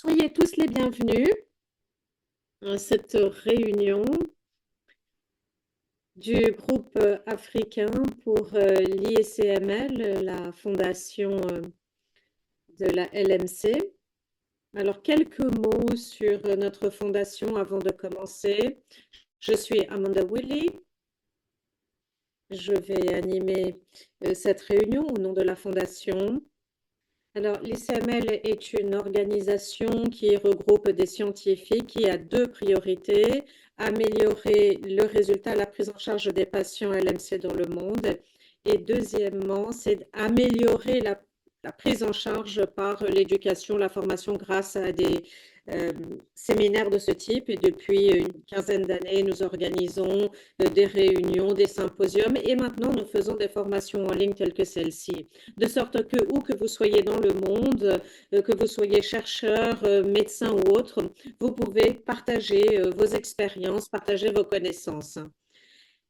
Soyez tous les bienvenus à cette réunion du groupe africain pour l'ICML, la fondation de la LMC. Alors, quelques mots sur notre fondation avant de commencer. Je suis Amanda Willy. Je vais animer cette réunion au nom de la fondation. Alors, l'ICML est une organisation qui regroupe des scientifiques qui a deux priorités: améliorer le résultat, la prise en charge des patients LMC dans le monde. Et deuxièmement, c'est améliorer la prise en charge par l'éducation, la formation grâce à des euh, séminaires de ce type. Et depuis une quinzaine d'années, nous organisons des réunions, des symposiums et maintenant nous faisons des formations en ligne telles que celle-ci. De sorte que, où que vous soyez dans le monde, que vous soyez chercheur, médecin ou autre, vous pouvez partager vos expériences, partager vos connaissances.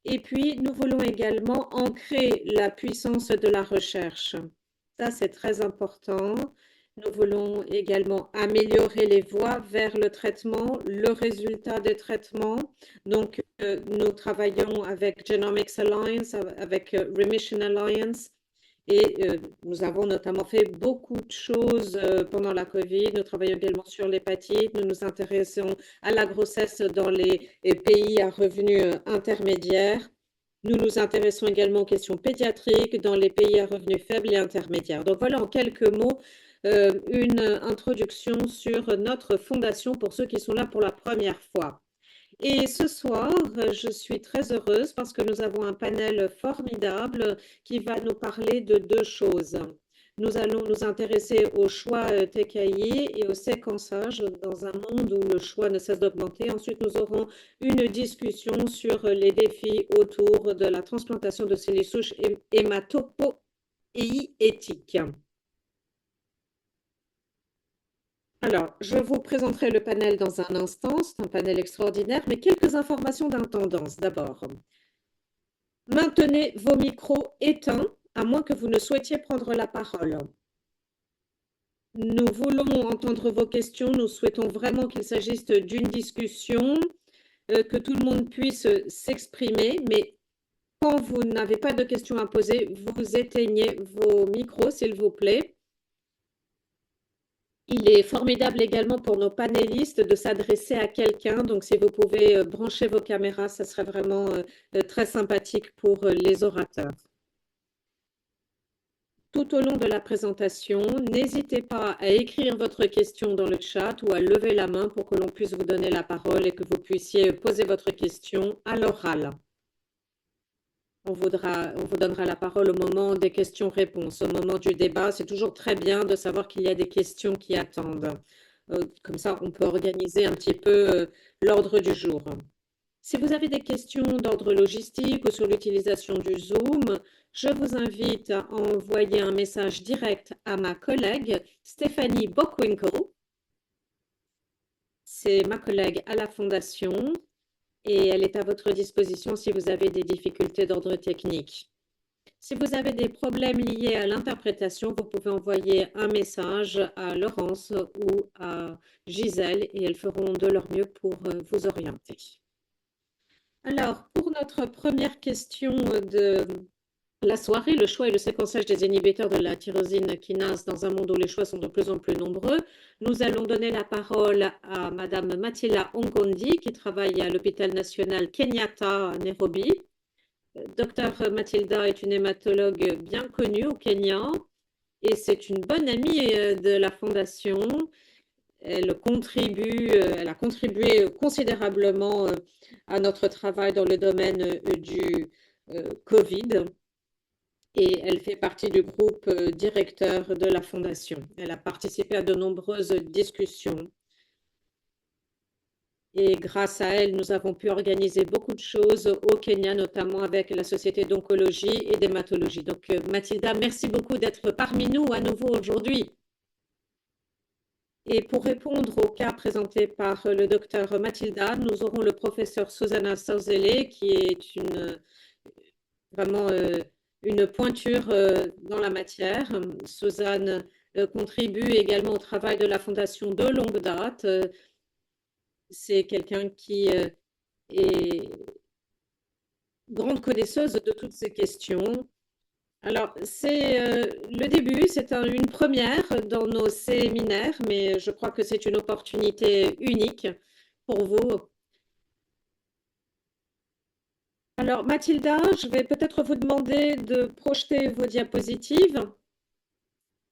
Et puis, nous voulons également ancrer la puissance de la recherche. Ça, c'est très important. Nous voulons également améliorer les voies vers le traitement, le résultat des traitements. Donc, nous travaillons avec Genomics Alliance, avec Remission Alliance, et nous avons notamment fait beaucoup de choses pendant la Covid. Nous travaillons également sur l'hépatite. Nous nous intéressons à la grossesse dans les pays à revenus intermédiaires. Nous nous intéressons également aux questions pédiatriques dans les pays à revenus faibles et intermédiaires. Donc voilà en quelques mots une introduction sur notre fondation pour ceux qui sont là pour la première fois. Et ce soir, je suis très heureuse parce que nous avons un panel formidable qui va nous parler de deux choses. Nous allons nous intéresser au choix TKI et au séquençage dans un monde où le choix ne cesse d'augmenter. Ensuite, nous aurons une discussion sur les défis autour de la transplantation de cellules souches hématopoïétiques. Alors, je vous présenterai le panel dans un instant. C'est un panel extraordinaire, mais quelques informations d'intendance d'abord. Maintenez vos micros éteints, à moins que vous ne souhaitiez prendre la parole. Nous voulons entendre vos questions. Nous souhaitons vraiment qu'il s'agisse d'une discussion, que tout le monde puisse s'exprimer, mais quand vous n'avez pas de questions à poser, vous éteignez vos micros, s'il vous plaît. Il est formidable également pour nos panélistes de s'adresser à quelqu'un. Donc, si vous pouvez brancher vos caméras, ça serait vraiment très sympathique pour les orateurs. Tout au long de la présentation, n'hésitez pas à écrire votre question dans le chat ou à lever la main pour que l'on puisse vous donner la parole et que vous puissiez poser votre question à l'oral. On vous donnera la parole au moment des questions-réponses. Au moment du débat, c'est toujours très bien de savoir qu'il y a des questions qui attendent. Comme ça, on peut organiser un petit peu l'ordre du jour. Si vous avez des questions d'ordre logistique ou sur l'utilisation du Zoom, je vous invite à envoyer un message direct à ma collègue Stéphanie Bockwinkel. C'est ma collègue à la Fondation et elle est à votre disposition si vous avez des difficultés d'ordre technique. Si vous avez des problèmes liés à l'interprétation, vous pouvez envoyer un message à Laurence ou à Gisèle et elles feront de leur mieux pour vous orienter. Alors, pour notre première question de la soirée, le choix et le séquençage des inhibiteurs de la tyrosine kinase dans un monde où les choix sont de plus en plus nombreux, nous allons donner la parole à Madame Mathilda Ongondi, qui travaille à l'hôpital national Kenyatta à Nairobi. Docteur Mathilda est une hématologue bien connue au Kenya et c'est une bonne amie de la Fondation. Elle a contribué considérablement à notre travail dans le domaine du Covid et elle fait partie du groupe directeur de la Fondation. Elle a participé à de nombreuses discussions. Et grâce à elle, nous avons pu organiser beaucoup de choses au Kenya, notamment avec la Société d'oncologie et d'hématologie. Donc, Mathilda, merci beaucoup d'être parmi nous à nouveau aujourd'hui. Et pour répondre au cas présenté par le docteur Mathilda, nous aurons le professeur Susanna Sauzele, qui est vraiment une pointure dans la matière. Suzanne contribue également au travail de la Fondation de longue date. C'est quelqu'un qui est grande connaisseuse de toutes ces questions. Alors, c'est le début, c'est une première dans nos séminaires, mais je crois que c'est une opportunité unique pour vous. Alors, Mathilda, je vais peut-être vous demander de projeter vos diapositives,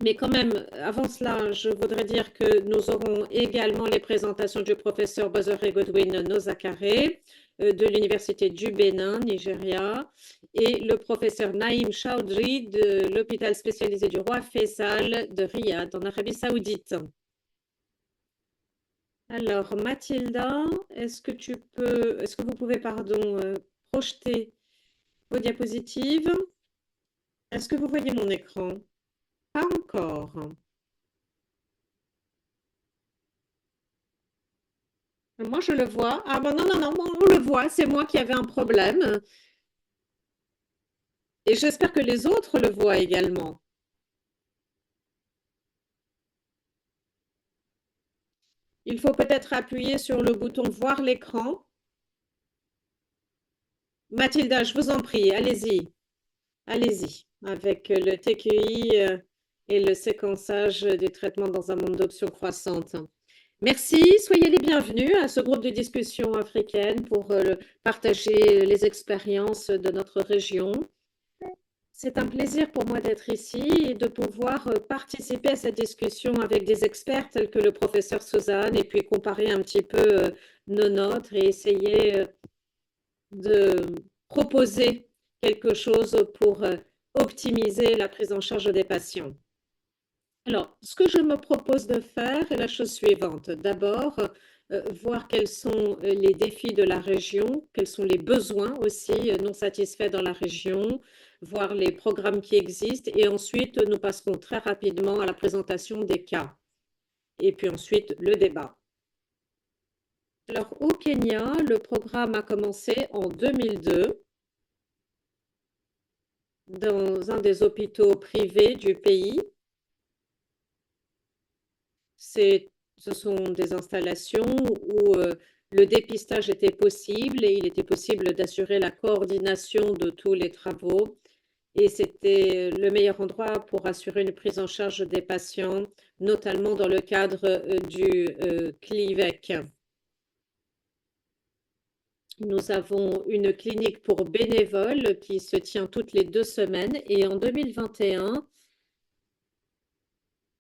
mais quand même, avant cela, je voudrais dire que nous aurons également les présentations du professeur Bozoré Godwin Nozakare de l'Université du Bénin, Nigeria, et le professeur Naïm Chaudhry de l'hôpital spécialisé du roi Faisal de Riyad, en Arabie Saoudite. Alors, Mathilda, est-ce que vous pouvez, pardon, projeter vos diapositives? Est-ce que vous voyez mon écran? Pas encore. Moi, je le vois. Ah bon, non, non, non, on le voit. C'est moi qui avais un problème. Et j'espère que les autres le voient également. Il faut peut-être appuyer sur le bouton voir l'écran. Mathilda, je vous en prie, allez-y. Allez-y. Avec le TQI et le séquençage du traitement dans un monde d'options croissantes. Merci, soyez les bienvenus à ce groupe de discussion africaine pour partager les expériences de notre région. C'est un plaisir pour moi d'être ici et de pouvoir participer à cette discussion avec des experts tels que le professeur Suzanne et puis comparer un petit peu nos notes et essayer de proposer quelque chose pour optimiser la prise en charge des patients. Alors, ce que je me propose de faire est la chose suivante. D'abord, voir quels sont les défis de la région, quels sont les besoins aussi non satisfaits dans la région, voir les programmes qui existent et ensuite nous passerons très rapidement à la présentation des cas et puis ensuite le débat. Alors, au Kenya, le programme a commencé en 2002 dans un des hôpitaux privés du pays. Ce sont des installations où le dépistage était possible et il était possible d'assurer la coordination de tous les travaux. Et c'était le meilleur endroit pour assurer une prise en charge des patients, notamment dans le cadre du CLIVEC. Nous avons une clinique pour bénévoles qui se tient toutes les 2 semaines et en 2021,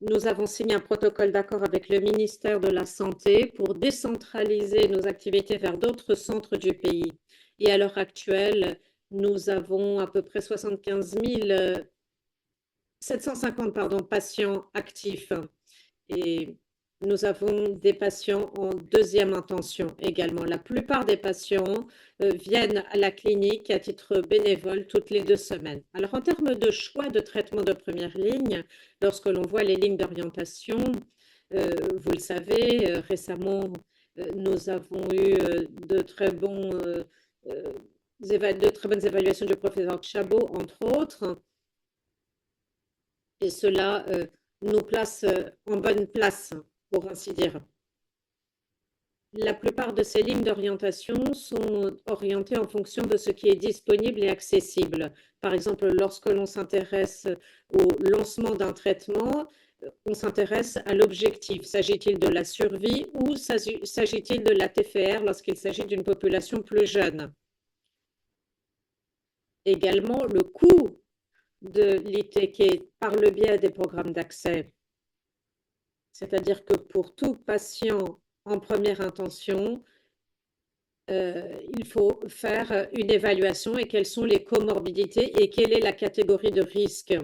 nous avons signé un protocole d'accord avec le ministère de la Santé pour décentraliser nos activités vers d'autres centres du pays. Et à l'heure actuelle, nous avons à peu près 75 750 patients actifs. Et nous avons des patients en deuxième intention également. La plupart des patients viennent à la clinique à titre bénévole toutes les 2 semaines. Alors, en termes de choix de traitement de première ligne, lorsque l'on voit les lignes d'orientation, vous le savez, récemment, nous avons eu de très bonnes évaluations du professeur Chabot, entre autres, et cela nous place en bonne place, pour ainsi dire. La plupart de ces lignes d'orientation sont orientées en fonction de ce qui est disponible et accessible. Par exemple, lorsque l'on s'intéresse au lancement d'un traitement, on s'intéresse à l'objectif. S'agit-il de la survie ou s'agit-il de la TFR lorsqu'il s'agit d'une population plus jeune? Également, le coût de l'ITK par le biais des programmes d'accès. C'est-à-dire que pour tout patient en première intention, il faut faire une évaluation et quelles sont les comorbidités et quelle est la catégorie de risque.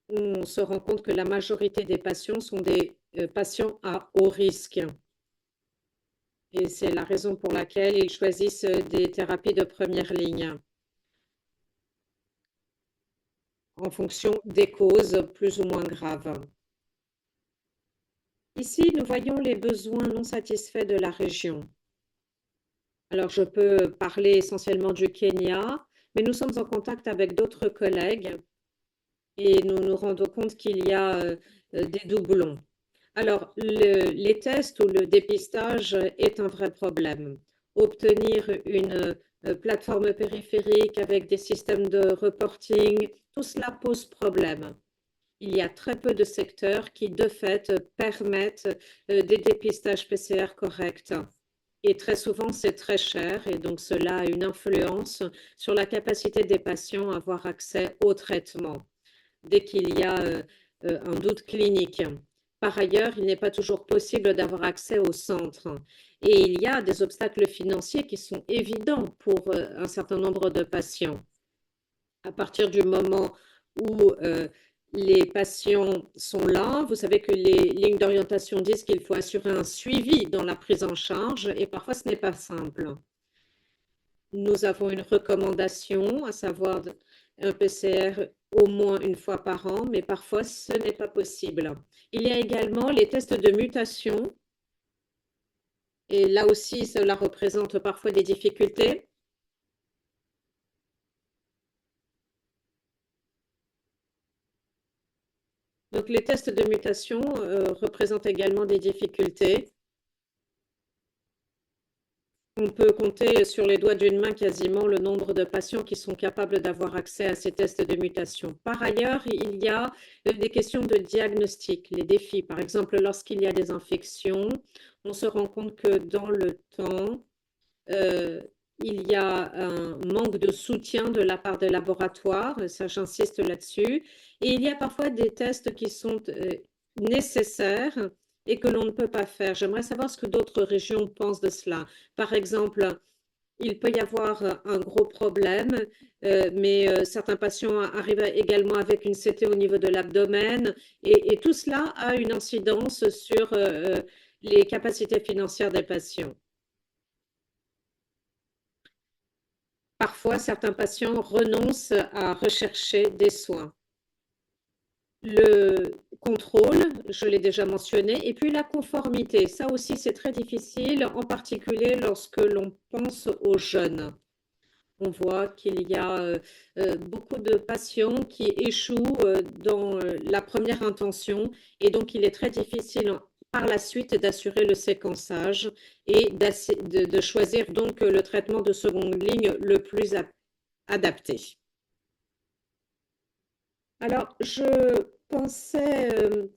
On se rend compte que la majorité des patients sont des patients à haut risque. Et c'est la raison pour laquelle ils choisissent des thérapies de première ligne en fonction des causes plus ou moins graves. Ici, nous voyons les besoins non satisfaits de la région. Alors, je peux parler essentiellement du Kenya, mais nous sommes en contact avec d'autres collègues et nous nous rendons compte qu'il y a des doublons. Alors, les tests ou le dépistage est un vrai problème. Obtenir une plateforme périphérique avec des systèmes de reporting, tout cela pose problème. Il y a très peu de secteurs qui, de fait, permettent des dépistages PCR corrects. Et très souvent, c'est très cher et donc cela a une influence sur la capacité des patients à avoir accès au traitement dès qu'il y a un doute clinique. Par ailleurs, il n'est pas toujours possible d'avoir accès au centre. Et il y a des obstacles financiers qui sont évidents pour un certain nombre de patients. À partir du moment où les patients sont là, vous savez que les lignes d'orientation disent qu'il faut assurer un suivi dans la prise en charge et parfois ce n'est pas simple. Nous avons une recommandation, à savoir un PCR au moins une fois par an, mais parfois ce n'est pas possible. Il y a également les tests de mutation, et là aussi cela représente parfois des difficultés. Donc les tests de mutation représentent également des difficultés. On peut compter sur les doigts d'une main quasiment le nombre de patients qui sont capables d'avoir accès à ces tests de mutation. Par ailleurs, il y a des questions de diagnostic, les défis. Par exemple, lorsqu'il y a des infections, on se rend compte que dans le temps, euh, il y a un manque de soutien de la part des laboratoires, ça j'insiste là-dessus, et il y a parfois des tests qui sont nécessaires et que l'on ne peut pas faire. J'aimerais savoir ce que d'autres régions pensent de cela. Par exemple, il peut y avoir un gros problème, mais certains patients arrivent également avec une CT au niveau de l'abdomen, et tout cela a une incidence sur les capacités financières des patients. Parfois, certains patients renoncent à rechercher des soins. Le contrôle, je l'ai déjà mentionné, et puis la conformité. Ça aussi, c'est très difficile, en particulier lorsque l'on pense aux jeunes. On voit qu'il y a beaucoup de patients qui échouent dans la première intention et donc il est très difficile par la suite d'assurer le séquençage et de choisir donc le traitement de seconde ligne le plus adapté. Alors, je pensais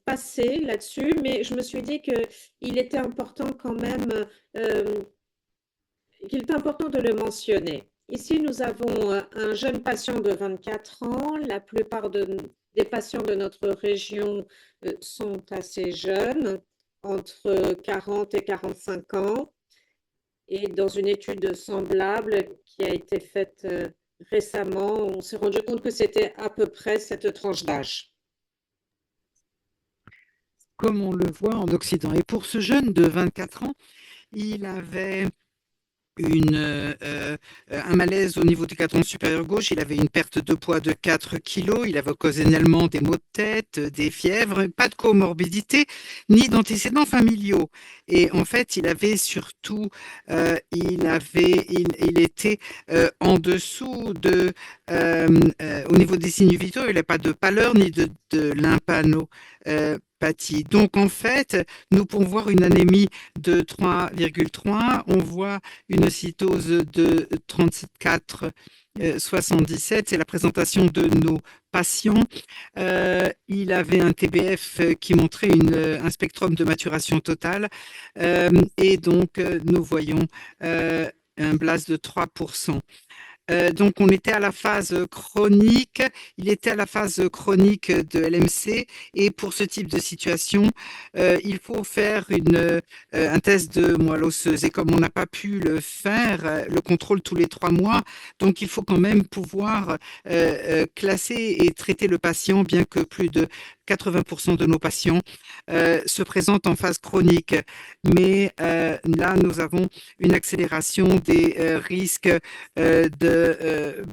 passer là-dessus, mais je me suis dit qu'il était important quand même, euh, qu'il est important de le mentionner. Ici, nous avons un jeune patient de 24 ans. La plupart des patients de notre région sont assez jeunes, entre 40 et 45 ans. Et dans une étude semblable qui a été faite récemment, on s'est rendu compte que c'était à peu près cette tranche d'âge. Comme on le voit en Occident. Et pour ce jeune de 24 ans, il avait un malaise au niveau du quadrant supérieur gauche, il avait une perte de poids de 4 kilos, il avait occasionnellement des maux de tête, des fièvres, pas de comorbidité, ni d'antécédents familiaux. Et en fait, il avait surtout, il était en dessous au niveau des signes vitaux, il n'a pas de pâleur ni de lympanopathie. Donc en fait, nous pouvons voir une anémie de 3,3, on voit une cytose de 34,77. C'est la présentation de nos patients. Il avait un TBF qui montrait un spectrum de maturation totale. Et donc, nous voyons un BLAS de 3%. Donc, on était à la phase chronique, il était à la phase chronique de LMC et pour ce type de situation, il faut faire un test de moelle osseuse et comme on n'a pas pu le faire, le contrôle tous les 3 mois, donc il faut quand même pouvoir classer et traiter le patient, bien que plus de 80% de nos patients se présentent en phase chronique. Mais là, nous avons une accélération des risques de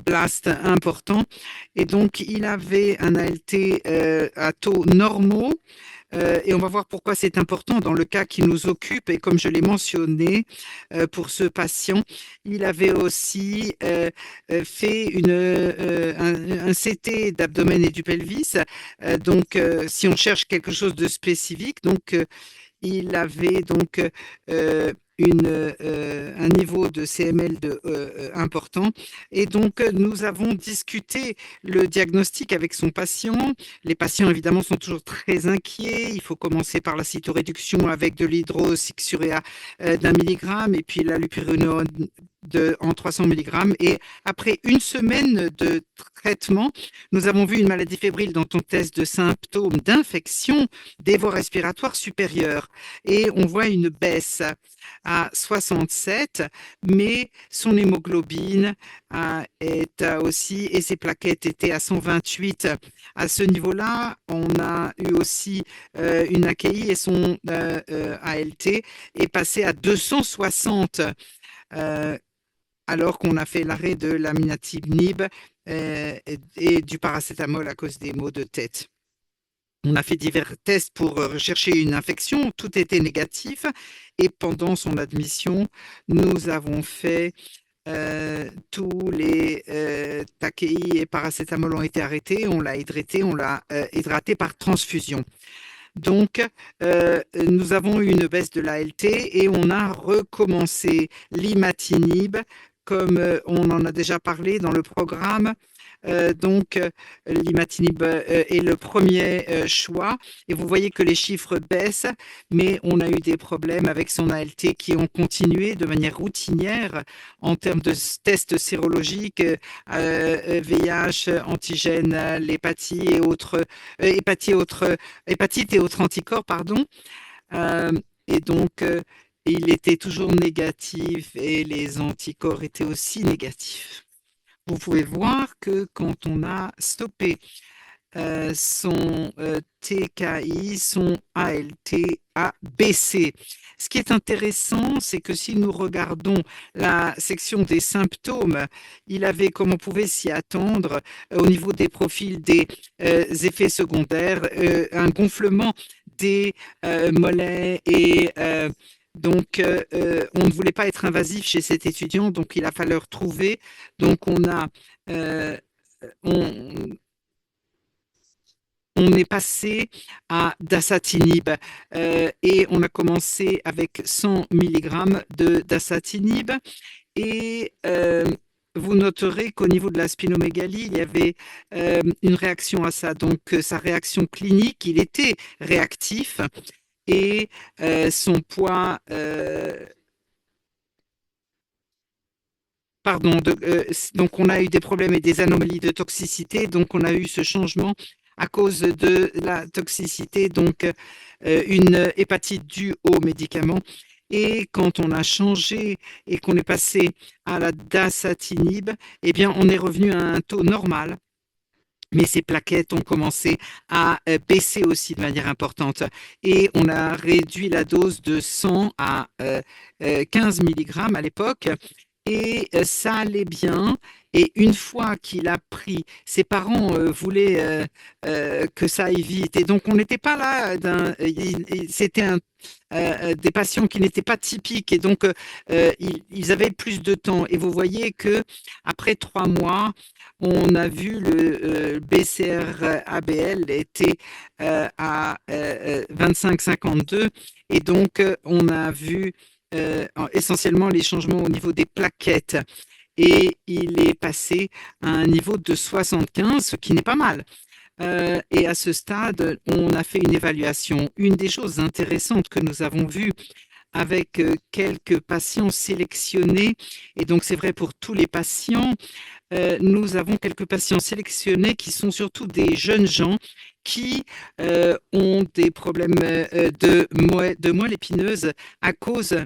blast important. Et donc, il avait un ALT à taux normaux. Et on va voir pourquoi c'est important dans le cas qui nous occupe. Et comme je l'ai mentionné, pour ce patient, il avait aussi fait un CT d'abdomen et du pelvis. Si on cherche quelque chose de spécifique, il avait un niveau de CML important. Et nous avons discuté le diagnostic avec son patient. Les patients, évidemment, sont toujours très inquiets. Il faut commencer par la cytoréduction avec de l'hydroxyurea d'1 milligramme et puis la lopirunone en 300 milligrammes. Et après une semaine de traitement, nous avons vu une maladie fébrile dans ton test de symptômes d'infection des voies respiratoires supérieures. Et on voit une baisse à 67, mais son hémoglobine aussi, et ses plaquettes étaient à 128. À ce niveau-là, on a eu aussi une AKI et son ALT est passé à 260. euh, alors qu'on a fait l'arrêt de l'aminatinib et du paracétamol à cause des maux de tête. On a fait divers tests pour rechercher une infection, tout était négatif. Et pendant son admission, nous avons fait tous les TAKI et paracétamol ont été arrêtés, on l'a hydraté par transfusion. Nous avons eu une baisse de l'ALT et on a recommencé l'imatinib comme on en a déjà parlé dans le programme. L'imatinib est le premier choix et vous voyez que les chiffres baissent, mais on a eu des problèmes avec son ALT qui ont continué de manière routinière en termes de tests sérologiques, VIH, antigène, l'hépatie et autres, hépatite et autres anticorps, pardon. Euh, et donc, il était toujours négatif et les anticorps étaient aussi négatifs. Vous pouvez voir que quand on a stoppé son TKI, son ALT a baissé. Ce qui est intéressant, c'est que si nous regardons la section des symptômes, il avait, comme on pouvait s'y attendre, au niveau des profils des effets secondaires, un gonflement des mollets et on ne voulait pas être invasif chez cet étudiant, donc il a fallu retrouver. Donc, euh, on, on est passé à dasatinib et on a commencé avec 100 milligrammes de dasatinib et vous noterez qu'au niveau de la splénomégalie, il y avait une réaction à ça. Sa réaction clinique, il était réactif et son poids, pardon, donc on a eu des problèmes et des anomalies de toxicité, donc on a eu ce changement à cause de la toxicité, une hépatite due aux médicaments. Et quand on a changé et qu'on est passé à la dasatinib, eh bien, on est revenu à un taux normal. Mais ces plaquettes ont commencé à baisser aussi de manière importante. Et on a réduit la dose de 100 à 15 milligrammes à l'époque. Et ça allait bien. Et une fois qu'il a pris, ses parents voulaient que ça aille vite. Et donc, on n'était pas là. C'était des patients qui n'étaient pas typiques. Et donc, ils avaient plus de temps. Et vous voyez que après 3 mois, on a vu le BCR-ABL était à 25,52. Et donc, on a vu essentiellement les changements au niveau des plaquettes. Et il est passé à un niveau de 75, ce qui n'est pas mal. Et à ce stade, on a fait une évaluation. Une des choses intéressantes que nous avons vues avec quelques patients sélectionnés, et donc c'est vrai pour tous les patients, nous avons quelques patients sélectionnés qui sont surtout des jeunes gens qui ont des problèmes de moelle épineuse à cause.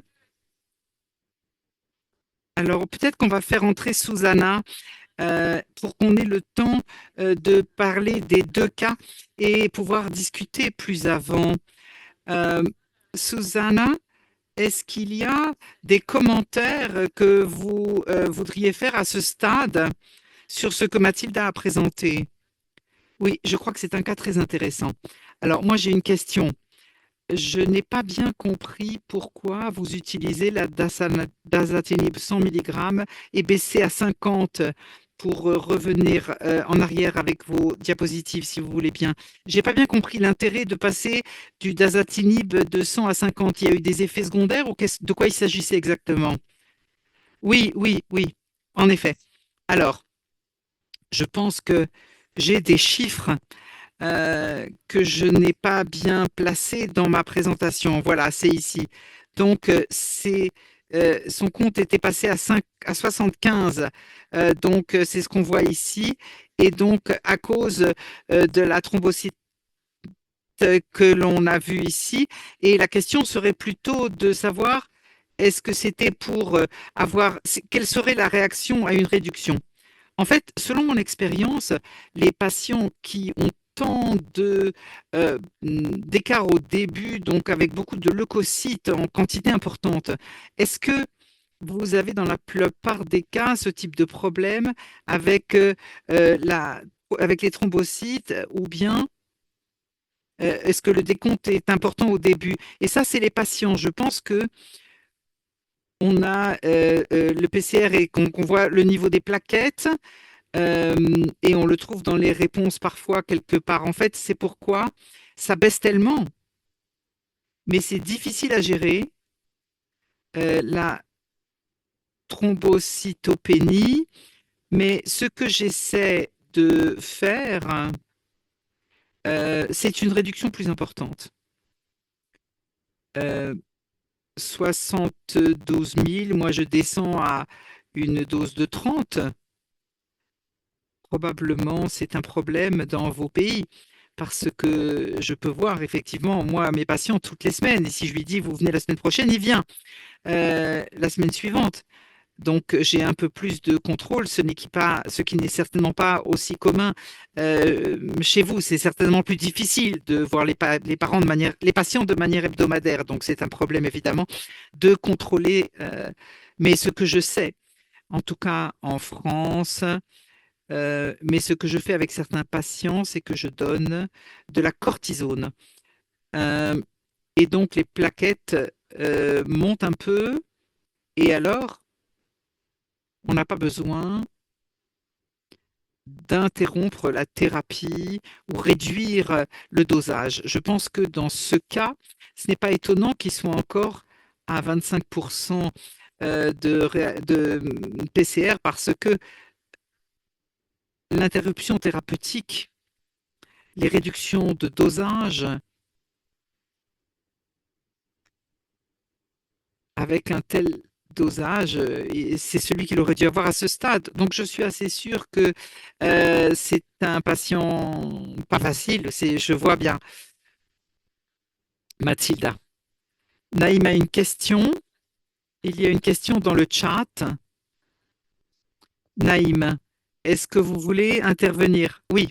Alors, peut-être qu'on va faire entrer Susanna pour qu'on ait le temps de parler des 2 cas et pouvoir discuter plus avant. Euh, Susanna, est-ce qu'il y a des commentaires que vous voudriez faire à ce stade sur ce que Mathilda a présenté? Oui, je crois que c'est un cas très intéressant. Alors moi, j'ai une question. Je n'ai pas bien compris pourquoi vous utilisez la dasatinib 100 mg et baissez à 50 pour revenir en arrière avec vos diapositives, si vous voulez bien. J'ai pas bien compris l'intérêt de passer du dasatinib de 100 à 50. Il y a eu des effets secondaires ou de quoi il s'agissait exactement? Oui, oui, oui, en effet. Alors, je pense que j'ai des chiffres que je n'ai pas bien placé dans ma présentation. Voilà, c'est ici. Donc, son compte était passé à 75. Donc, c'est ce qu'on voit ici. Et donc, à cause de la thrombocyte que l'on a vue ici, et la question serait plutôt de savoir est-ce que c'était pour quelle serait la réaction à une réduction? En fait, selon mon expérience, les patients qui ont tant d'écart au début, donc avec beaucoup de leucocytes en quantité importante, est-ce que vous avez dans la plupart des cas ce type de problème avec, euh, la, avec les thrombocytes ou bien est-ce que le décompte est important au début? Et ça, c'est les patients. Je pense que on a le PCR et qu'on voit le niveau des plaquettes. Et on le trouve dans les réponses parfois quelque part. En fait, c'est pourquoi ça baisse tellement, mais c'est difficile à gérer. La thrombocytopénie, mais ce que j'essaie de faire, c'est une réduction plus importante. Euh, 72 000, moi je descends à une dose de 30. Probablement, c'est un problème dans vos pays parce que je peux voir effectivement, moi, mes patients toutes les semaines. Et si je lui dis, vous venez la semaine prochaine, il vient la semaine suivante. Donc, j'ai un peu plus de contrôle, ce qui n'est certainement pas aussi commun chez vous. C'est certainement plus difficile de voir les patients de manière hebdomadaire. Donc, c'est un problème évidemment de contrôler. Mais ce que je sais, en tout cas en France, mais ce que je fais avec certains patients, c'est que je donne de la cortisone. Euh, et donc les plaquettes montent un peu, et alors on n'a pas besoin d'interrompre la thérapie ou réduire le dosage. Je pense que dans ce cas, ce n'est pas étonnant qu'ils soient encore à 25% de PCR parce que l'interruption thérapeutique, les réductions de dosage avec un tel dosage, et c'est celui qu'il aurait dû avoir à ce stade. Donc je suis assez sûre que c'est un patient pas facile, je vois bien. Mathilda. Naïm a une question. Il y a une question dans le chat. Naïm, est-ce que vous voulez intervenir? Oui,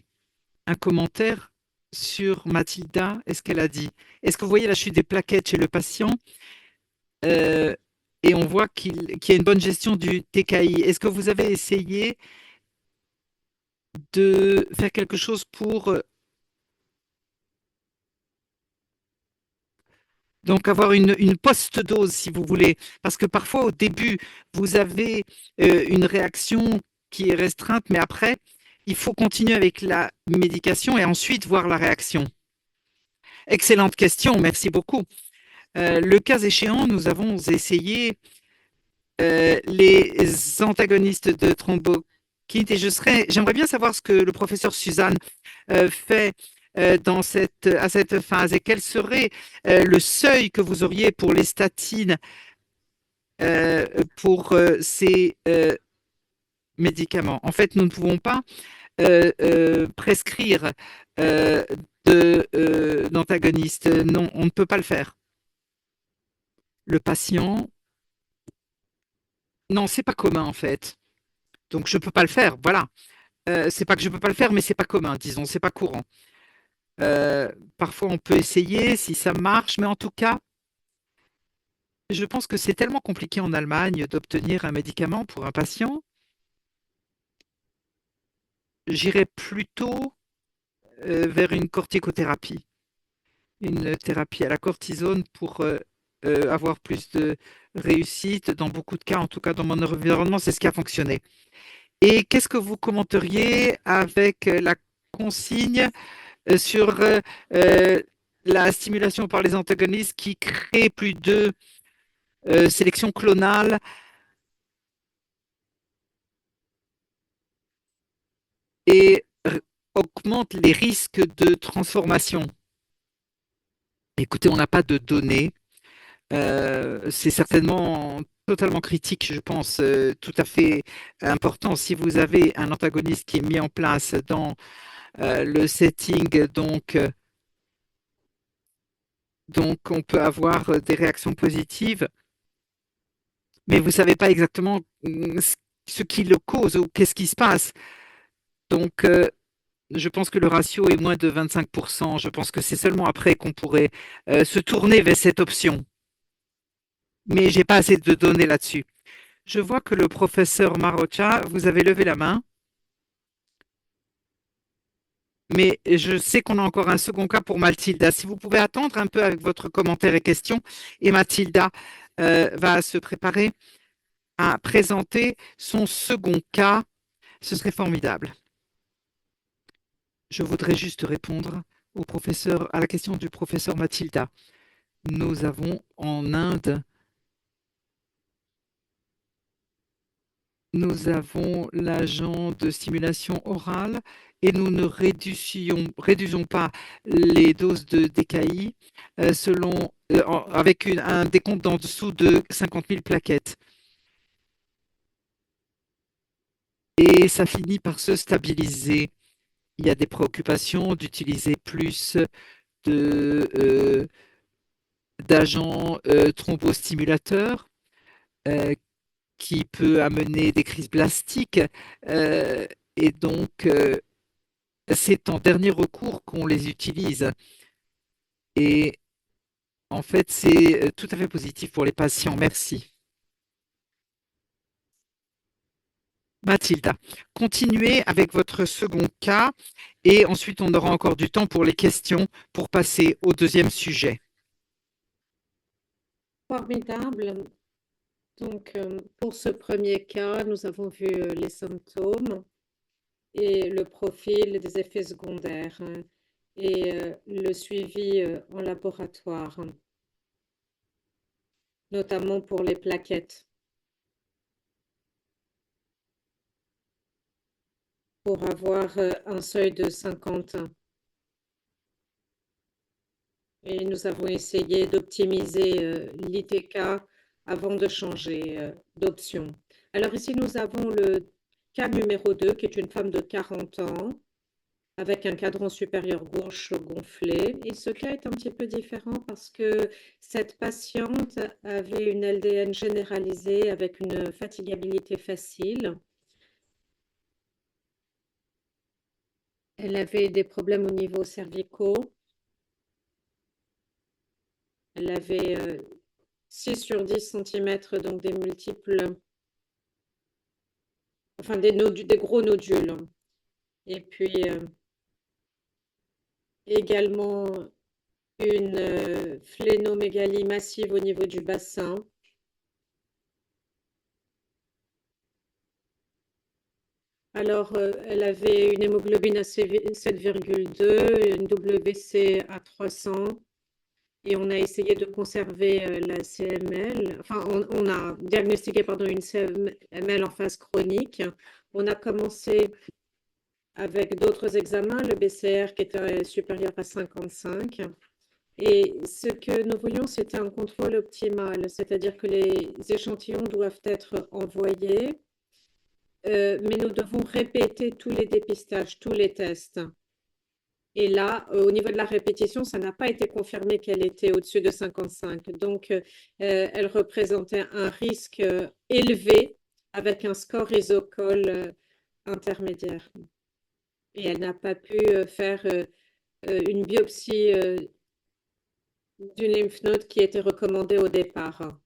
un commentaire sur Mathilda. Est-ce qu'elle a dit? Est-ce que vous voyez la chute des plaquettes chez le patient? Euh, et on voit qu'il y a une bonne gestion du TKI. Est-ce que vous avez essayé de faire quelque chose pour donc avoir une post-dose, si vous voulez? Parce que parfois, au début, vous avez une réaction qui est restreinte, mais après, il faut continuer avec la médication et ensuite voir la réaction. Excellente question, merci beaucoup. Le cas échéant, nous avons essayé les antagonistes de thrombokine et j'aimerais bien savoir ce que le professeur Suzanne fait à cette phase et quel serait le seuil que vous auriez pour les statines euh, pour ces médicaments. En fait, nous ne pouvons pas prescrire euh, d'antagonistes. Non, on ne peut pas le faire. Le patient, non, c'est pas commun en fait. Donc je peux pas le faire. Voilà. C'est pas que je peux pas le faire, mais c'est pas commun, disons, c'est pas courant. Parfois on peut essayer si ça marche, mais en tout cas, je pense que c'est tellement compliqué en Allemagne d'obtenir un médicament pour un patient. J'irais plutôt vers une corticothérapie, une thérapie à la cortisone pour avoir plus de réussite. Dans beaucoup de cas, en tout cas dans mon environnement, c'est ce qui a fonctionné. Et qu'est-ce que vous commenteriez avec la consigne sur euh, la stimulation par les antagonistes qui crée plus de sélection clonale et augmente les risques de transformation? Écoutez, on n'a pas de données. C'est certainement totalement critique, je pense, tout à fait important. Si vous avez un antagoniste qui est mis en place dans le setting, donc on peut avoir des réactions positives, mais vous ne savez pas exactement ce qui le cause ou qu'est-ce qui se passe. Donc, je pense que le ratio est moins de 25%. Je pense que c'est seulement après qu'on pourrait se tourner vers cette option. Mais j'ai pas assez de données là-dessus. Je vois que le professeur Marocha, vous avez levé la main, mais je sais qu'on a encore un second cas pour Mathilda. Si vous pouvez attendre un peu avec votre commentaire et question, et Mathilda va se préparer à présenter son second cas, ce serait formidable. Je voudrais juste répondre au professeur, à la question du professeur Mathilda. Nous avons en Inde, nous avons l'agent de stimulation orale et nous ne réduisons pas les doses de DKI avec un décompte en dessous de 50 000 plaquettes. Et ça finit par se stabiliser. Il y a des préoccupations d'utiliser plus de, d'agents thrombostimulateurs euh, qui peut amener des crises blastiques. euh, et donc, c'est en dernier recours qu'on les utilise. Et en fait, c'est tout à fait positif pour les patients. Merci. Mathilda, continuez avec votre second cas et ensuite on aura encore du temps pour les questions pour passer au deuxième sujet. Formidable. Donc, pour ce premier cas, nous avons vu les symptômes et le profil des effets secondaires, hein, et le suivi en laboratoire, hein, notamment pour les plaquettes, pour avoir un seuil de 50. Et nous avons essayé d'optimiser l'ITK avant de changer d'option. Alors ici, nous avons le cas numéro 2, qui est une femme de 40 ans, avec un cadran supérieur gauche gonflé. Et ce cas est un petit peu différent parce que cette patiente avait une LDN généralisée avec une fatigabilité facile. Elle avait des problèmes au niveau cervicaux. Elle avait 6 sur 10 centimètres, donc des multiples, enfin des gros nodules. Et puis également une phlénomégalie massive au niveau du bassin. Alors, elle avait une hémoglobine AC 7,2, une WC à 300, et on a essayé de conserver la CML. Enfin, on a diagnostiqué, pardon, une CML en phase chronique. On a commencé avec d'autres examens, le BCR qui était supérieur à 55. Et ce que nous voyons, c'était un contrôle optimal, c'est-à-dire que les échantillons doivent être envoyés, mais nous devons répéter tous les dépistages, tous les tests. Et là, au niveau de la répétition, ça n'a pas été confirmé qu'elle était au-dessus de 55. Donc, elle représentait un risque élevé avec un score isocol intermédiaire. Et elle n'a pas pu faire une biopsie d'une lymph node qui était recommandée au départ.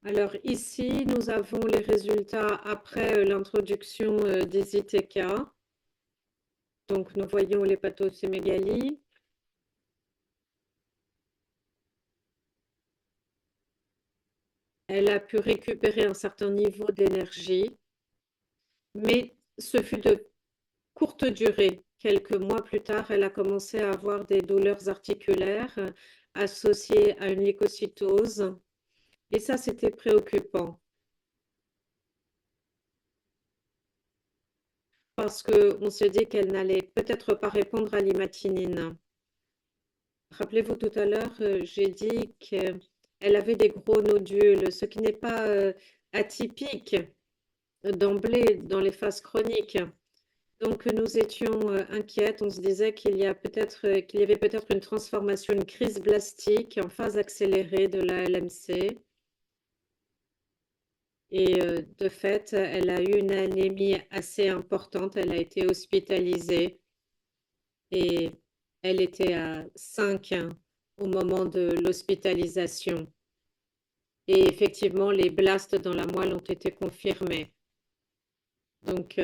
Alors ici, nous avons les résultats après l'introduction des ITK. Donc nous voyons l'hépatocémégalie. Elle a pu récupérer un certain niveau d'énergie, mais ce fut de courte durée. Quelques mois plus tard, elle a commencé à avoir des douleurs articulaires associées à une leucocytose. Et ça, c'était préoccupant parce qu'on se dit qu'elle n'allait peut-être pas répondre à l'imatinine. Rappelez-vous, tout à l'heure, j'ai dit qu'elle avait des gros nodules, ce qui n'est pas atypique d'emblée dans les phases chroniques. Donc nous étions inquiètes, on se disait qu'il y avait peut-être une transformation, une crise blastique en phase accélérée de la LMC. Et de fait, elle a eu une anémie assez importante, elle a été hospitalisée et elle était à 5 au moment de l'hospitalisation. Et effectivement, les blastes dans la moelle ont été confirmés. Donc,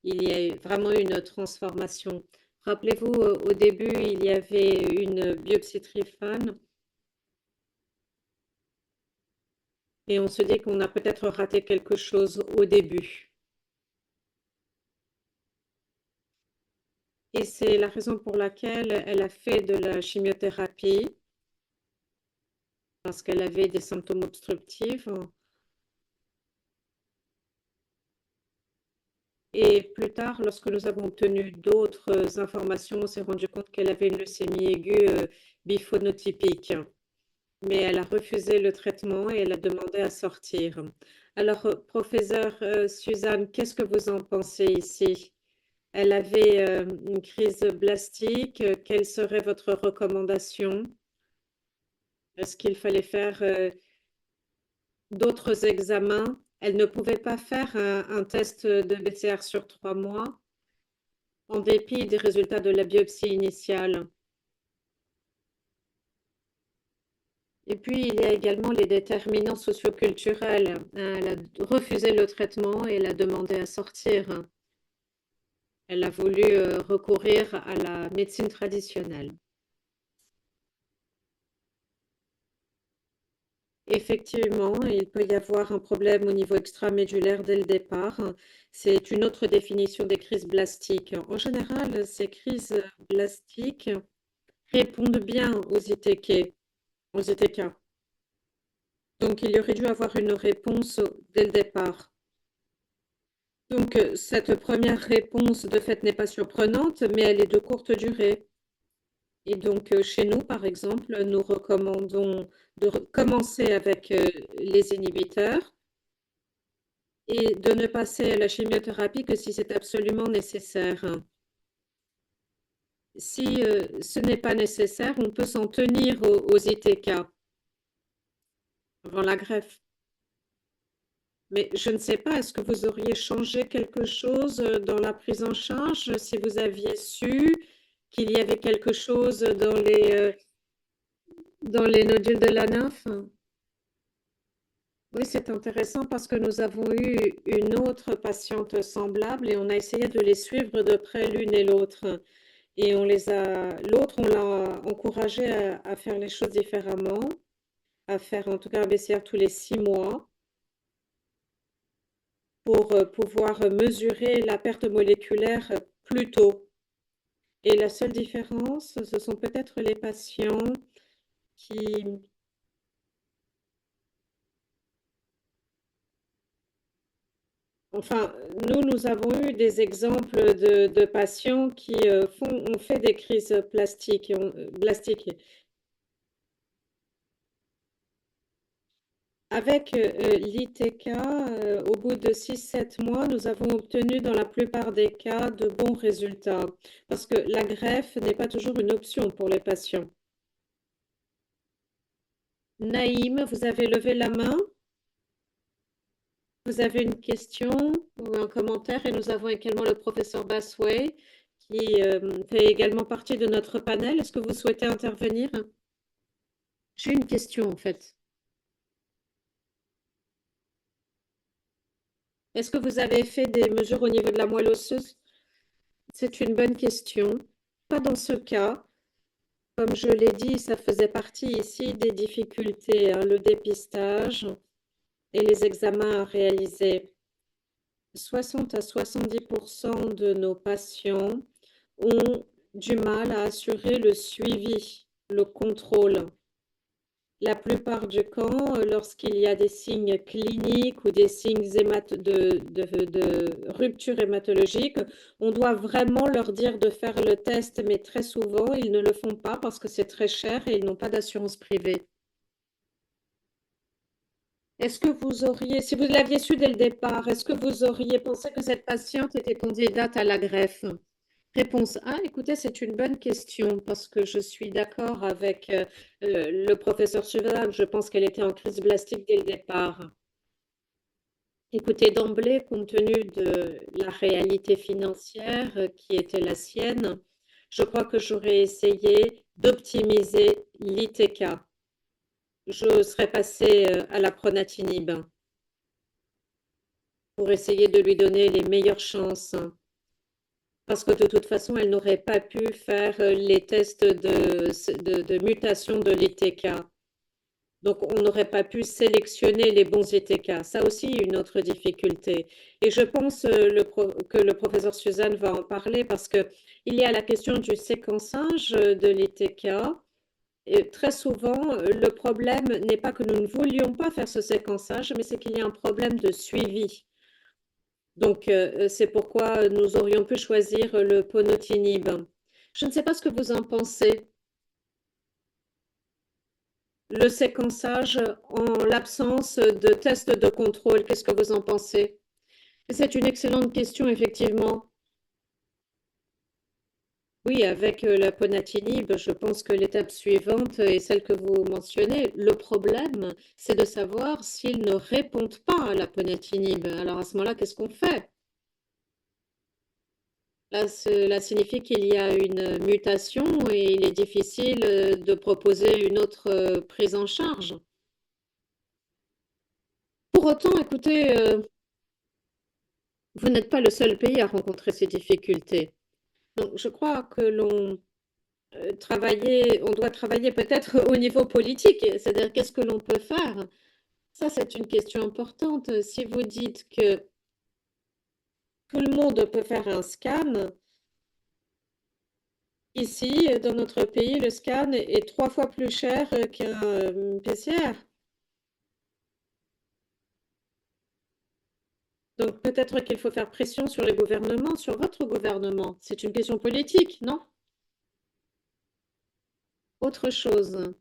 il y a vraiment eu une transformation. Rappelez-vous, au début, il y avait une biopsie Tryphone et on se dit qu'on a peut-être raté quelque chose au début. Et c'est la raison pour laquelle elle a fait de la chimiothérapie, parce qu'elle avait des symptômes obstructifs. Et plus tard, lorsque nous avons obtenu d'autres informations, on s'est rendu compte qu'elle avait une leucémie aiguë biphonotypique. Mais elle a refusé le traitement et elle a demandé à sortir. Alors, professeur Suzanne, qu'est-ce que vous en pensez ici? Elle avait une crise blastique. Quelle serait votre recommandation? Est-ce qu'il fallait faire d'autres examens? Elle ne pouvait pas faire un test de BCR sur 3 mois, en dépit des résultats de la biopsie initiale. Et puis, il y a également les déterminants socioculturels. Elle a refusé le traitement et elle a demandé à sortir. Elle a voulu recourir à la médecine traditionnelle. Effectivement, il peut y avoir un problème au niveau extramédulaire dès le départ. C'est une autre définition des crises blastiques. En général, ces crises blastiques répondent bien aux ITK, aux ITK. Donc, il y aurait dû avoir une réponse dès le départ. Donc, cette première réponse, de fait, n'est pas surprenante, mais elle est de courte durée. Et donc, chez nous, par exemple, nous recommandons de commencer avec les inhibiteurs et de ne passer à la chimiothérapie que si c'est absolument nécessaire. Si ce n'est pas nécessaire, on peut s'en tenir aux ITK avant la greffe. Mais je ne sais pas, est-ce que vous auriez changé quelque chose dans la prise en charge si vous aviez su qu'il y avait quelque chose dans les nodules de la nymphe? Oui, c'est intéressant parce que nous avons eu une autre patiente semblable et on a essayé de les suivre de près l'une et l'autre. Et l'autre, on l'a encouragée à faire les choses différemment, à faire en tout cas un BCR tous les 6 mois pour pouvoir mesurer la perte moléculaire plus tôt. Et la seule différence, ce sont peut-être les patients qui... Enfin, nous avons eu des exemples de patients qui ont fait des crises blastiques. Avec l'ITK, au bout de 6-7 mois, nous avons obtenu dans la plupart des cas de bons résultats parce que la greffe n'est pas toujours une option pour les patients. Naïm, vous avez levé la main? Vous avez une question ou un commentaire? Et nous avons également le professeur Basway qui fait également partie de notre panel. Est-ce que vous souhaitez intervenir? J'ai une question en fait. Est-ce que vous avez fait des mesures au niveau de la moelle osseuse? C'est une bonne question. Pas dans ce cas. Comme je l'ai dit, ça faisait partie ici des difficultés, hein, le dépistage et les examens à réaliser. 60 à 70% de nos patients ont du mal à assurer le suivi, le contrôle. La plupart du temps, lorsqu'il y a des signes cliniques ou des signes de rupture hématologique, on doit vraiment leur dire de faire le test, mais très souvent, ils ne le font pas parce que c'est très cher et ils n'ont pas d'assurance privée. Est-ce que vous auriez, si vous l'aviez su dès le départ, est-ce que vous auriez pensé que cette patiente était candidate à la greffe? Réponse A, écoutez, c'est une bonne question parce que je suis d'accord avec le professeur Suval. Je pense qu'elle était en crise blastique dès le départ. Écoutez, d'emblée, compte tenu de la réalité financière qui était la sienne, je crois que j'aurais essayé d'optimiser l'ITK. Je serais passée à la pronatinib pour essayer de lui donner les meilleures chances. Parce que de toute façon, elle n'aurait pas pu faire les tests de mutation de l'ITK. Donc, on n'aurait pas pu sélectionner les bons ITK. Ça aussi, une autre difficulté. Et je pense que le professeur Suzanne va en parler parce que il y a la question du séquençage de l'ITK. Et très souvent, le problème n'est pas que nous ne voulions pas faire ce séquençage, mais c'est qu'il y a un problème de suivi. Donc, c'est pourquoi nous aurions pu choisir le ponotinib. Je ne sais pas ce que vous en pensez. Le séquençage en l'absence de tests de contrôle, qu'est-ce que vous en pensez? C'est une excellente question, effectivement. Oui, avec la ponatinib, je pense que l'étape suivante est celle que vous mentionnez. Le problème, c'est de savoir s'ils ne répondent pas à la ponatinib. Alors à ce moment-là, qu'est-ce qu'on fait? Là, cela signifie qu'il y a une mutation et il est difficile de proposer une autre prise en charge. Pour autant, écoutez, vous n'êtes pas le seul pays à rencontrer ces difficultés. Donc, je crois que on doit travailler peut-être au niveau politique, c'est-à-dire qu'est-ce que l'on peut faire? Ça, c'est une question importante. Si vous dites que tout le monde peut faire un scan, ici, dans notre pays, le scan est 3 fois plus cher qu'un PCR. Donc peut-être qu'il faut faire pression sur les gouvernements, sur votre gouvernement. C'est une question politique, non? Autre chose,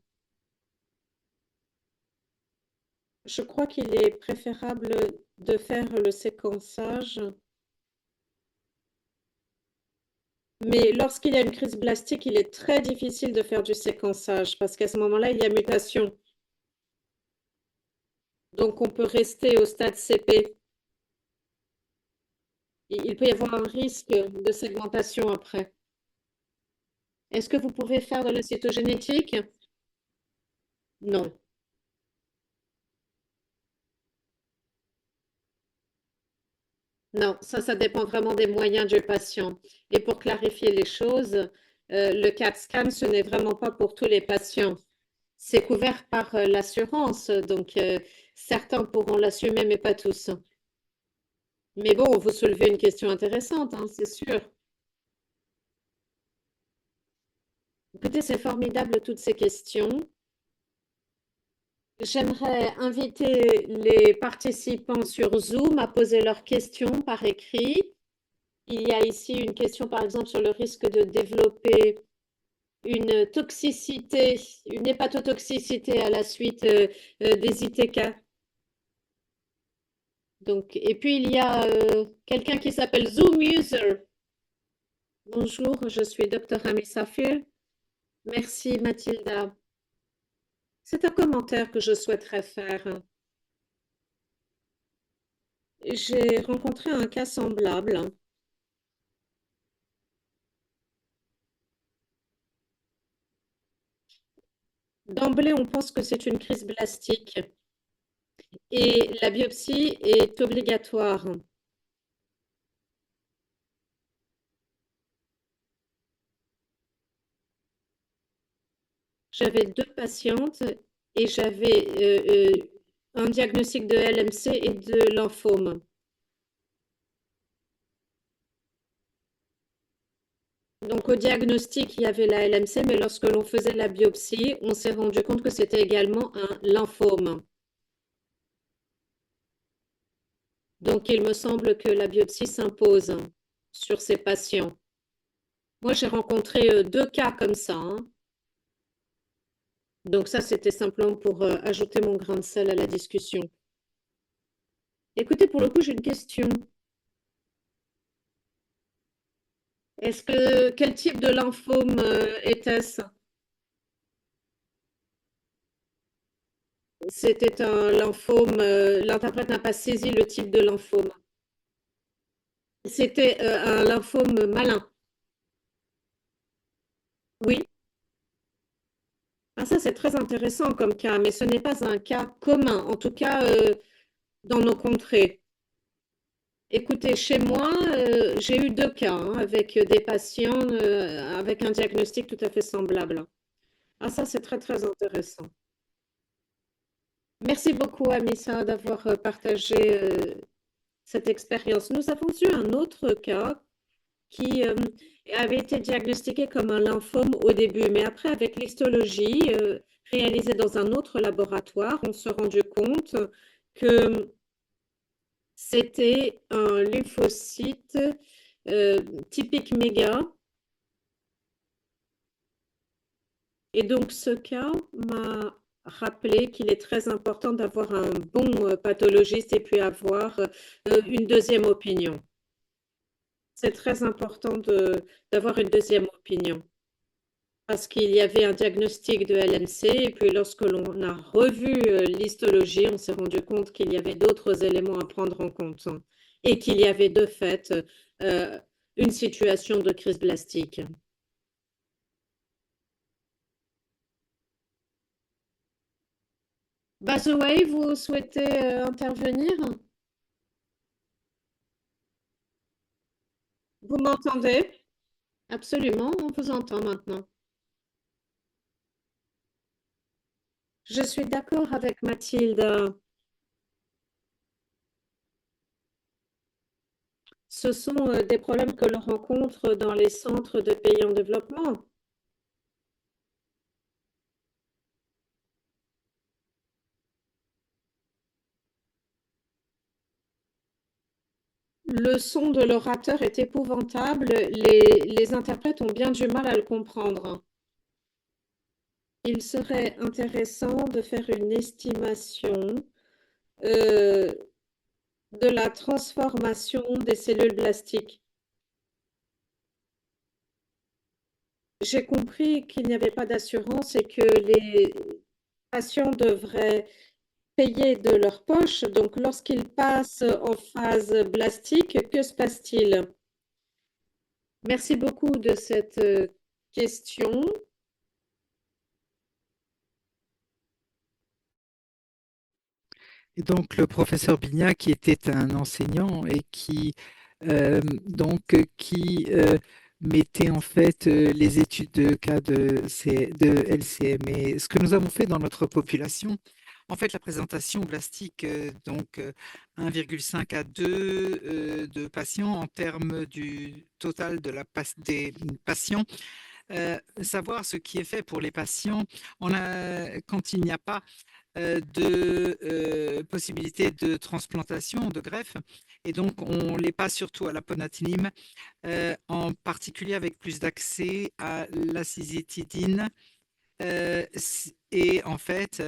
je crois qu'il est préférable de faire le séquençage, mais lorsqu'il y a une crise blastique, il est très difficile de faire du séquençage parce qu'à ce moment-là, il y a mutation. Donc on peut rester au stade CP. Il peut y avoir un risque de segmentation après. Est-ce que vous pouvez faire de la cytogénétique? Non. Non, ça dépend vraiment des moyens du patient. Et pour clarifier les choses, le CAT scan, ce n'est vraiment pas pour tous les patients. C'est couvert par l'assurance, donc certains pourront l'assumer, mais pas tous. Mais bon, vous soulevez une question intéressante, hein, c'est sûr. Écoutez, c'est formidable toutes ces questions. J'aimerais inviter les participants sur Zoom à poser leurs questions par écrit. Il y a ici une question, par exemple, sur le risque de développer une toxicité, une hépatotoxicité à la suite des ITK. Donc, et puis il y a quelqu'un qui s'appelle Zoom User. Bonjour, je suis Dr. Ami Safir. Merci Mathilda. C'est un commentaire que je souhaiterais faire. J'ai rencontré un cas semblable. D'emblée, on pense que c'est une crise blastique. Et la biopsie est obligatoire. J'avais 2 patientes et j'avais, un diagnostic de LMC et de lymphome. Donc au diagnostic, il y avait la LMC, mais lorsque l'on faisait la biopsie, on s'est rendu compte que c'était également un lymphome. Donc il me semble que la biopsie s'impose sur ces patients. Moi, j'ai rencontré 2 cas comme ça, hein. Donc ça, c'était simplement pour ajouter mon grain de sel à la discussion. Écoutez, pour le coup, j'ai une question. Quel type de lymphome était-ce? C'était un lymphome, l'interprète n'a pas saisi le type de lymphome. C'était un lymphome malin. Oui. Ah, ça, c'est très intéressant comme cas, mais ce n'est pas un cas commun, en tout cas dans nos contrées. Écoutez, chez moi, j'ai eu 2 cas hein, avec des patients avec un diagnostic tout à fait semblable. Ah, ça, c'est très, très intéressant. Merci beaucoup, Amissa, d'avoir partagé cette expérience. Nous avons eu un autre cas qui avait été diagnostiqué comme un lymphome au début, mais après, avec l'histologie réalisée dans un autre laboratoire, on s'est rendu compte que c'était un lymphocyte euh, typique méga. Et donc, ce cas m'a rappelé qu'il est très important d'avoir un bon pathologiste et puis avoir une deuxième opinion. C'est très important d'avoir une deuxième opinion parce qu'il y avait un diagnostic de LMC et puis lorsque l'on a revu l'histologie, on s'est rendu compte qu'il y avait d'autres éléments à prendre en compte hein, et qu'il y avait de fait euh, une situation de crise blastique. By the way, vous souhaitez intervenir? Vous m'entendez? Absolument, on vous entend maintenant. Je suis d'accord avec Mathilde. Ce sont des problèmes que l'on rencontre dans les centres de pays en développement. Le son de l'orateur est épouvantable. Les interprètes ont bien du mal à le comprendre. Il serait intéressant de faire une estimation euh, de la transformation des cellules blastiques. J'ai compris qu'il n'y avait pas d'assurance et que les patients devraient payer de leur poche. Donc, lorsqu'ils passent en phase blastique, que se passe-t-il? Merci beaucoup de cette question. Et donc, le professeur Bignat, qui était un enseignant et qui, mettait en fait les études de cas de LCM. Et ce que nous avons fait dans notre population, en fait, la présentation plastique, 1,5 à 2 de patients en termes du total des patients. Savoir ce qui est fait pour les patients quand il n'y a pas de possibilité de transplantation, de greffe. Et donc, on les passe surtout à la ponatinib, en particulier avec plus d'accès à l'acizitidine. Et en fait,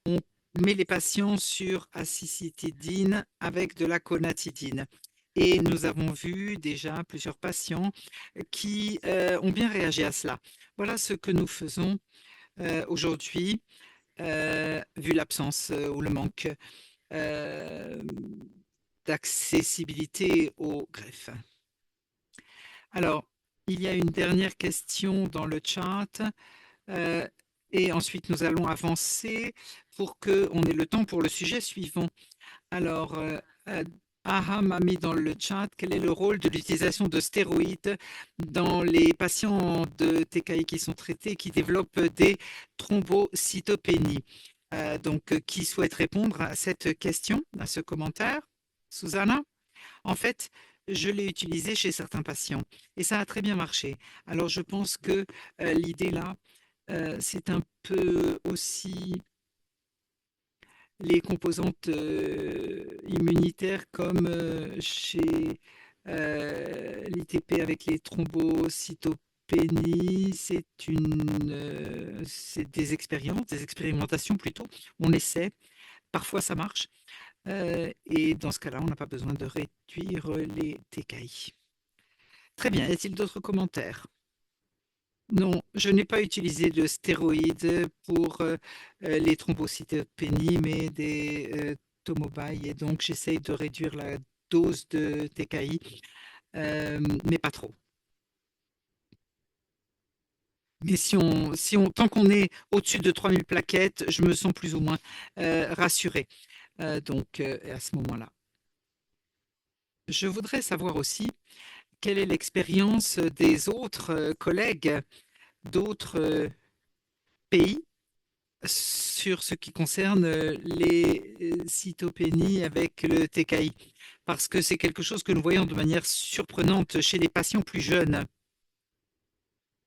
on met les patients sur acicitidine avec de la conatidine. Et nous avons vu déjà plusieurs patients qui ont bien réagi à cela. Voilà ce que nous faisons aujourd'hui vu l'absence ou le manque euh, d'accessibilité aux greffes. Alors, il y a une dernière question dans le chat. Euh, Et ensuite, nous allons avancer pour qu'on ait le temps pour le sujet suivant. Alors, Aham a mis dans le chat quel est le rôle de l'utilisation de stéroïdes dans les patients de TKI qui sont traités, qui développent des thrombocytopénies. Donc, qui souhaite répondre à cette question, à ce commentaire? Susanna? En fait, je l'ai utilisé chez certains patients et ça a très bien marché. Alors, je pense que l'idée là, c'est un peu aussi les composantes immunitaires comme chez l'ITP avec les thrombocytopénies. C'est des expériences, des expérimentations plutôt. On essaie, parfois ça marche. Et dans ce cas-là, on n'a pas besoin de réduire les TKI. Très bien, y a-t-il d'autres commentaires? Non, je n'ai pas utilisé de stéroïdes pour les thrombocytopénies, mais des Tomobail, et donc j'essaye de réduire la dose de TKI, mais pas trop. Mais tant qu'on est au-dessus de 3000 plaquettes, je me sens plus ou moins rassurée. Donc, à ce moment-là. Je voudrais savoir aussi quelle est l'expérience des autres collègues d'autres pays sur ce qui concerne les cytopénies avec le TKI, parce que c'est quelque chose que nous voyons de manière surprenante chez les patients plus jeunes.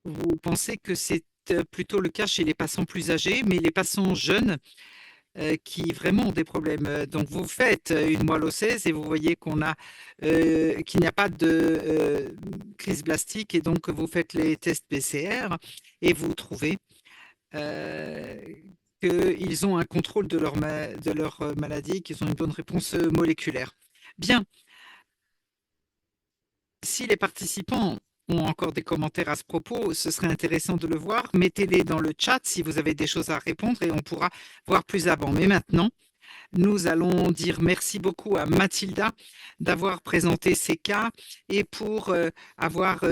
Vous pensez que c'est plutôt le cas chez les patients plus âgés, mais les patients jeunes qui vraiment ont des problèmes. Donc vous faites une moelle osseuse et vous voyez qu'il n'y a pas de crise blastique, et donc vous faites les tests PCR et vous trouvez qu'ils ont un contrôle de leur maladie, qu'ils ont une bonne réponse moléculaire. Bien, si les participants ont encore des commentaires à ce propos, ce serait intéressant de le voir. Mettez-les dans le chat si vous avez des choses à répondre et on pourra voir plus avant. Mais maintenant, nous allons dire merci beaucoup à Mathilda d'avoir présenté ces cas et pour avoir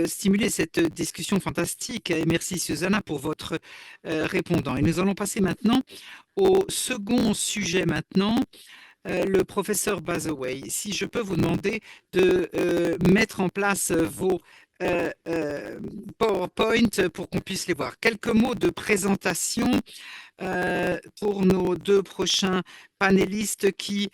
stimulé cette discussion fantastique. Et merci Susanna pour votre répondant. Et nous allons passer maintenant au second sujet maintenant. Le professeur Bazaway, si je peux vous demander de mettre en place vos PowerPoint pour qu'on puisse les voir. Quelques mots de présentation pour nos deux prochains panélistes qui